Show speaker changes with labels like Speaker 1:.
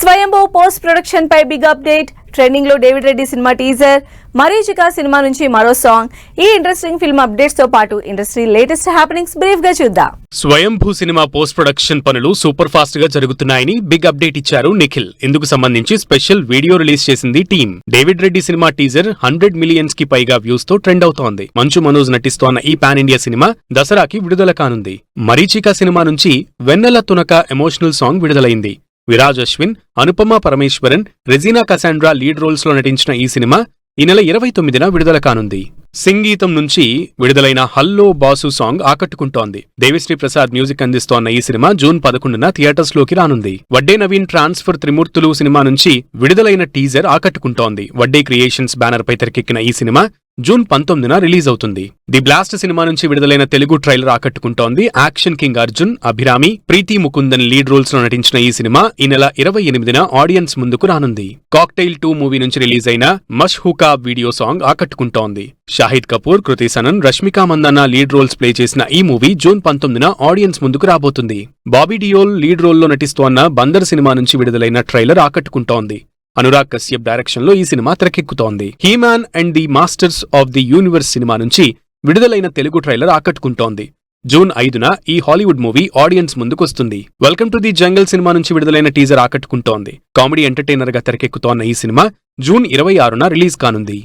Speaker 1: స్వయంభూ post production పై big update. Trending David Reddy రెడ్డి సినిమా టీజర్, మరీచిక సినిమా నుంచి మరో సాంగ్. ఈ ఇంట్రెస్టింగ్ ఫిల్మ్ అప్డేట్స్ తో పాటు ఇండస్ట్రీ లేటెస్ట్ హ్యాపెనింగ్స్ బ్రీఫ్ గా చూద్దాం.
Speaker 2: స్వయంభూ సినిమా పోస్ట్ ప్రొడక్షన్ పనులు సూపర్ ఫాస్ట్ గా జరుగుతున్నాయని బిగ్ అప్డేట్ ఇచ్చారు నిఖిల్. ఇందుకు సంబంధించి స్పెషల్ వీడియో రిలీజ్ చేసింది టీం. డేవిడ్ రెడ్డి సినిమా టీజర్ 100 మిలియన్స్ కి పైగా వ్యూస్ తో ట్రెండ్ అవుతోంది. మంచు మనోజ్ నటిస్తోన్న ఈ పాన్ ఇండియా సినిమా దసరాకి విడుదల కానుంది. మరీచిక సినిమా నుంచి వెన్నెల తునక ఎమోషనల్ సాంగ్ విడుదలైంది. Viraj Ashwin, Anupama Parameswaran, Regina Cassandra lead roles లో నటించిన ఈ సినిమా ఈ నెల 29న విడుదల కానుంది. సింగీతం నుంచి విడుదలైన హల్లో బాసు సాంగ్ ఆకట్టుకుంటోంది. దేవిశ్రీ ప్రసాద్ మ్యూజిక్ అందిస్తోన్న ఈ సినిమా జూన్ 11న థియేటర్స్ లోకి రానుంది. వడ్డే నవీన్ ట్రాన్స్ఫర్ త్రిమూర్తులు సినిమా నుంచి విడుదలైన టీజర్ ఆకట్టుకుంటోంది. వడ్డే క్రియేషన్స్ బ్యానర్ పై తెరకెక్కిన ఈ సినిమా జూన్ 19న రిలీజ్ అవుతుంది. ది బ్లాస్ట్ సినిమా నుంచి విడుదలైన తెలుగు ట్రైలర్ ఆకట్టుకుంటోంది. Action king Arjun, Abhirami, Preethi Mukundan lead roles లో నటించిన ఈ సినిమా ఈ నెల 28న ఆడియన్స్ ముందుకు రానుంది. కాక్టైల్ 2 మూవీ నుంచి రిలీజ్ అయిన మష్హూకా వీడియో సాంగ్ ఆకట్టుకుంటోంది. Shahid Kapoor, Kriti Sanon, Rashmika Mandanna lead roles play చేసిన ఈ మూవీ జూన్ 19న ఆడియన్స్ ముందుకు రాబోతుంది. బాబీ డియోల్ లీడ్ రోల్లో నటిస్తోన్న బందర్ సినిమా నుంచి విడుదలైన ట్రైలర్ ఆకట్టుకుంటోంది. అనురాగ్ కశ్యప్ డైరెక్షన్ లో ఈ సినిమా తెరకెక్కుతోంది. He Man and the masters of the universe సినిమా నుంచి విడుదలైన తెలుగు ట్రైలర్ ఆకట్టుకుంటోంది. జూన్ 5న ఈ హాలీవుడ్ మూవీ ఆడియన్స్ ముందుకొస్తుంది. వెల్కమ్ టు ది జంగల్ సినిమా నుంచి విడుదలైన టీజర్ ఆకట్టుకుంటోంది. కామెడీ ఎంటర్టైనర్ గా తెరకెక్కుతోన్న ఈ సినిమా జూన్ 26న రిలీజ్ కానుంది.